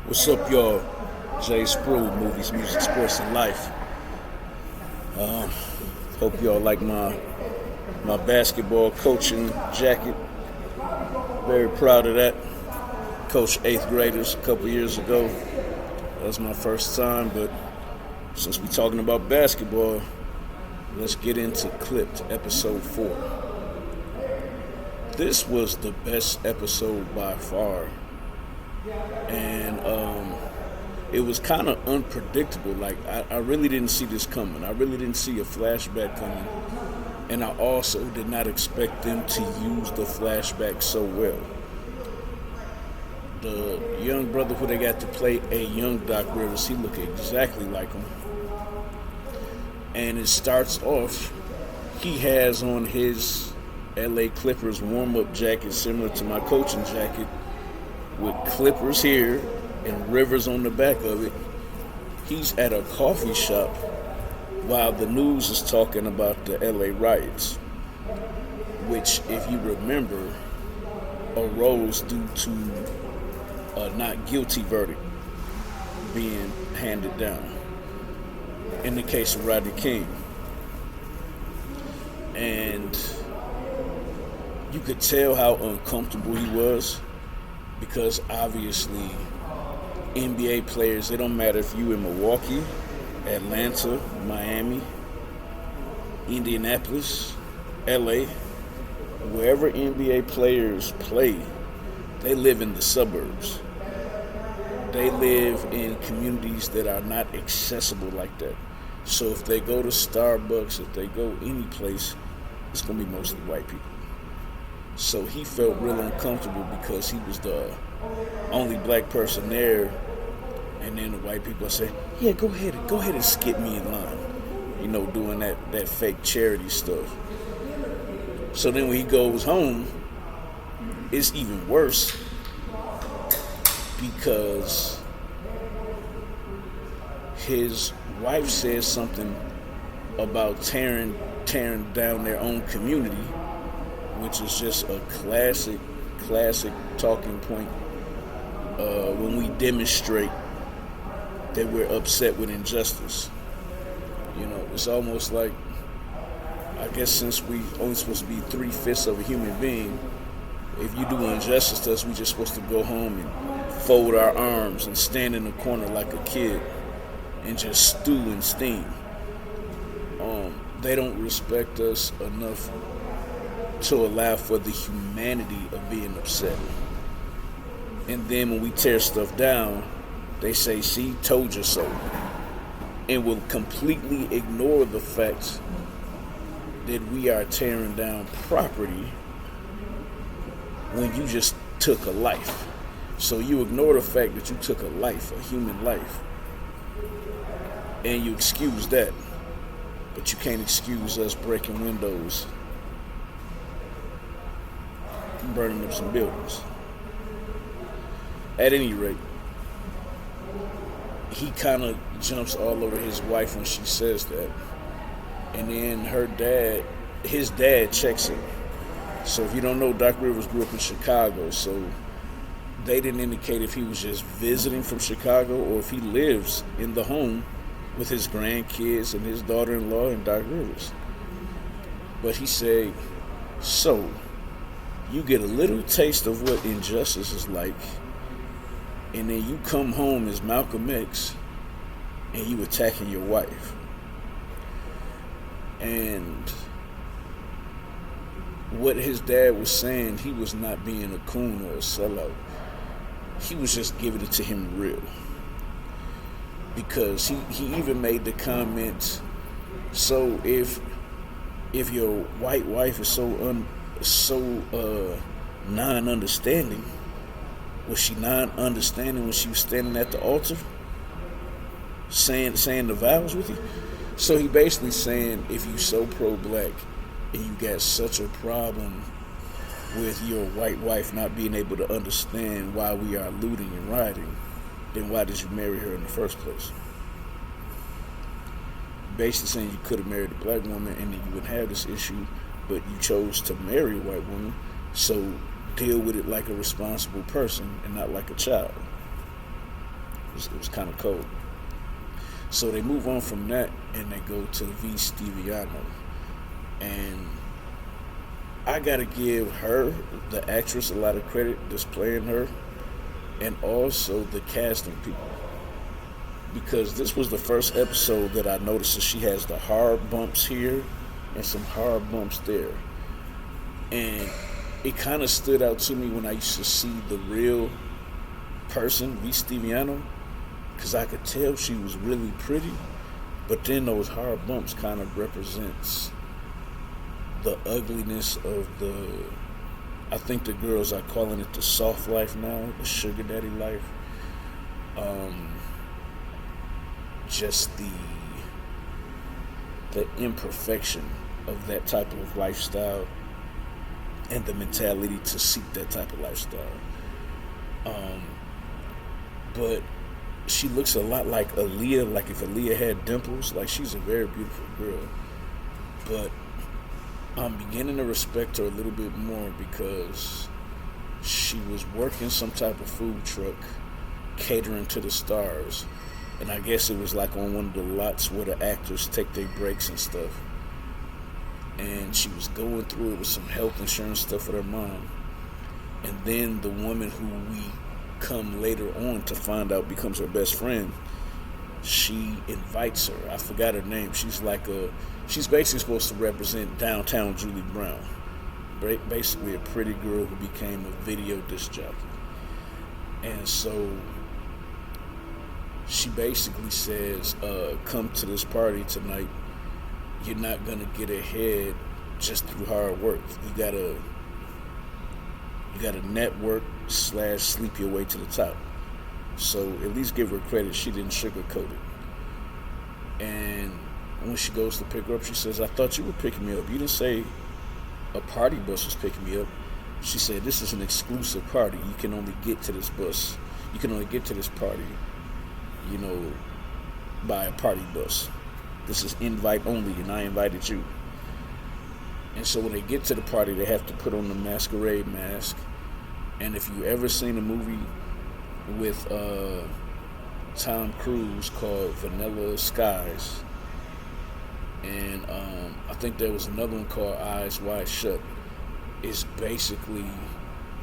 What's up, y'all? Jay Spru, movies, music, sports, and life. Um, Hope y'all like my basketball coaching jacket. Very proud of that. Coached eighth graders a couple years ago. That was my first time, but since we're talking about basketball, let's get into Clipped, episode 4. This was the best episode by far, and it was kind of unpredictable. Like, I really didn't see this coming. I really didn't see a flashback coming, and I also did not expect them to use the flashback so well. The young brother who they got to play a young Doc Rivers, he looked exactly like him. And it starts off, he has on his LA Clippers warm-up jacket similar to my coaching jacket with Clippers here and Rivers on the back of it. He's at a coffee shop while the news is talking about the LA riots, which, if you remember, arose due to a not guilty verdict being handed down in the case of Rodney King. And you could tell how uncomfortable he was, because obviously NBA players, it don't matter if you in Milwaukee, Atlanta, Miami, Indianapolis, LA, wherever NBA players play, they live in the suburbs. They live in communities that are not accessible like that. So if they go to Starbucks, if they go any place, it's going to be mostly white people. So he felt real uncomfortable because he was the only black person there, and then the white people say, yeah, go ahead and skip me in line. You know, doing that fake charity stuff. So then when he goes home, it's even worse, because his wife says something about tearing down their own community, which is just a classic talking point when we demonstrate that we're upset with injustice. You know, it's almost like, I guess since we only supposed to be 3/5 of a human being, if you do injustice to us, we just supposed to go home and fold our arms and stand in the corner like a kid and just stew and steam. They don't respect us enough to allow for the humanity of being upset. And then when we tear stuff down, they say, see, told you so. And will completely ignore the fact that we are tearing down property when you just took a life. So you ignore the fact that you took a life, a human life, and you excuse that. But you can't excuse us breaking windows, burning up some buildings. At any rate, he kind of jumps all over his wife when she says that. And then his dad checks him. So if you don't know, Doc Rivers grew up in Chicago, so they didn't indicate if he was just visiting from Chicago or if he lives in the home with his grandkids and his daughter-in-law and Doc Rivers. But he said, so you get a little taste of what injustice is like, and then you come home as Malcolm X and you attacking your wife. And what his dad was saying, he was not being a coon or a sellout. He was just giving it to him real. Because he even made the comment, so if your white wife is so non-understanding, was she non-understanding when she was standing at the altar saying the vows with you? So he basically saying, if you so pro-black and you got such a problem with your white wife not being able to understand why we are looting and rioting, then why did you marry her in the first place? Basically saying you could have married a black woman and then you wouldn't have this issue, but you chose to marry a white woman, so deal with it like a responsible person and not like a child. It was kind of cold. So they move on from that and they go to V. Steviano. And I gotta give her, the actress, a lot of credit that's playing her, and also the casting people. Because this was the first episode that I noticed that she has the hard bumps here and some hard bumps there. And it kind of stood out to me when I used to see the real person, V. Steviano, because I could tell she was really pretty, but then those hard bumps kind of represents the ugliness of I think the girls are calling it the soft life now, the sugar daddy life. Just the imperfection of that type of lifestyle and the mentality to seek that type of lifestyle. But she looks a lot like Aaliyah, like if Aaliyah had dimples. Like, she's a very beautiful girl. But I'm beginning to respect her a little bit more because she was working some type of food truck catering to the stars. And I guess it was like on one of the lots where the actors take their breaks and stuff. And she was going through it with some health insurance stuff with her mom. And then the woman who we come later on to find out becomes her best friend, she invites her. I forgot her name. She's basically supposed to represent downtown Julie Brown. Basically a pretty girl who became a video disc jockey. And so she basically says, come to this party tonight. You're not going to get ahead just through hard work. You gotta network / sleep your way to the top. So at least give her credit. She didn't sugarcoat it. And when she goes to pick her up, she says, I thought you were picking me up. You didn't say a party bus was picking me up. She said, this is an exclusive party. You can only get to this bus. You can only get to this party, by a party bus. This is invite only, and I invited you. And so when they get to the party, they have to put on the masquerade mask. And if you ever seen a movie with Tom Cruise called Vanilla Skies, and I think there was another one called Eyes Wide Shut, it's basically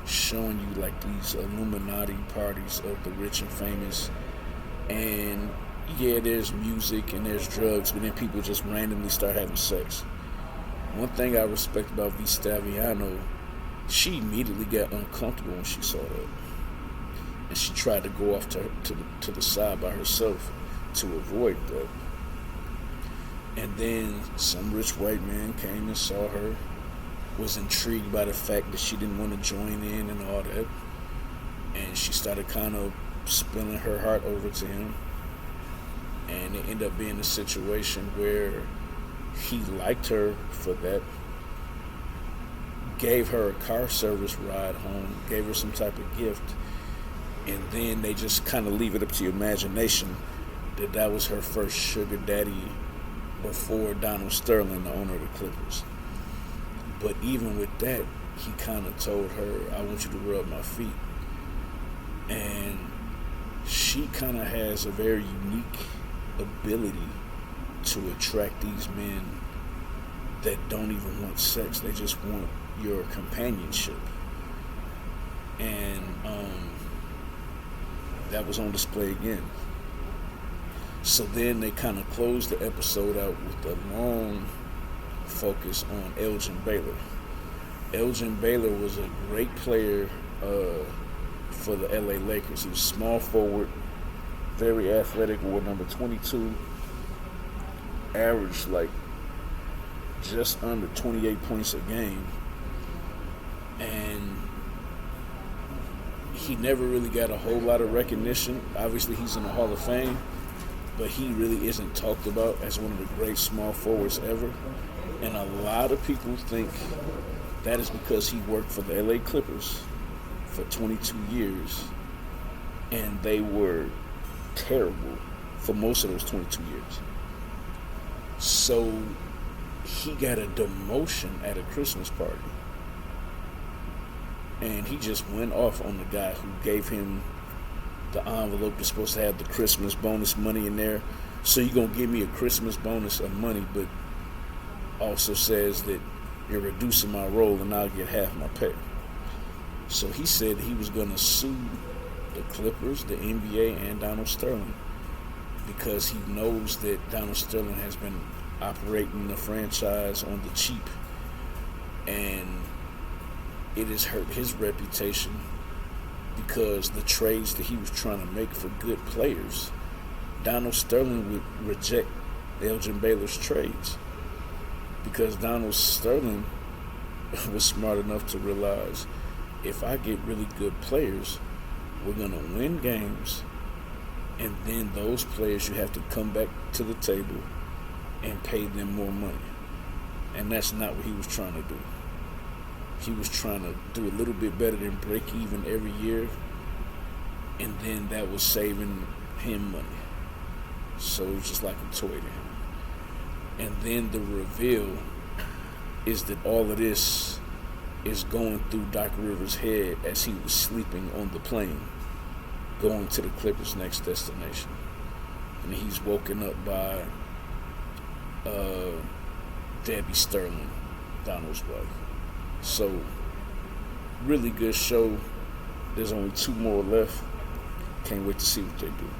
showing you like these Illuminati parties of the rich and famous. And yeah, there's music and there's drugs, but then people just randomly start having sex. One thing I respect about V. Staviano, she immediately got uncomfortable when she saw that. And she tried to go off to the side by herself to avoid that. And then some rich white man came and saw her, was intrigued by the fact that she didn't want to join in and all that. And she started kind of spilling her heart over to him. And it ended up being a situation where he liked her for that, gave her a car service ride home, gave her some type of gift, and then they just kind of leave it up to your imagination that was her first sugar daddy before Donald Sterling, the owner of the Clippers. But even with that, he kind of told her, I want you to rub my feet. And she kind of has a very unique ability to attract these men that don't even want sex. They just want your companionship. And that was on display again. So then they kind of closed the episode out with a long focus on Elgin Baylor. Elgin Baylor was a great player for the LA Lakers. He was small forward, very athletic, wore number 22, averaged like just under 28 points a game. And he never really got a whole lot of recognition. Obviously, he's in the Hall of Fame, but he really isn't talked about as one of the great small forwards ever. And a lot of people think that is because he worked for the LA Clippers for 22 years, and they were terrible for most of those 22 years. So he got a demotion at a Christmas party, and he just went off on the guy who gave him the envelope is supposed to have the Christmas bonus money in there. So you're going to give me a Christmas bonus of money, but also says that you're reducing my role and I'll get half my pay. So he said he was going to sue the Clippers, the NBA, and Donald Sterling because he knows that Donald Sterling has been operating the franchise on the cheap, and it has hurt his reputation because the trades that he was trying to make for good players, Donald Sterling would reject Elgin Baylor's trades because Donald Sterling was smart enough to realize if I get really good players, we're going to win games, and then those players you have to come back to the table and pay them more money. And that's not what he was trying to do. He was trying to do a little bit better than break even every year, and then that was saving him money. So it was just like a toy to him. And then the reveal is that all of this is going through Doc Rivers' head as he was sleeping on the plane going to the Clippers' next destination. And he's woken up by Debbie Sterling, Donald's wife. So, really good show. There's only 2 more left. Can't wait to see what they do.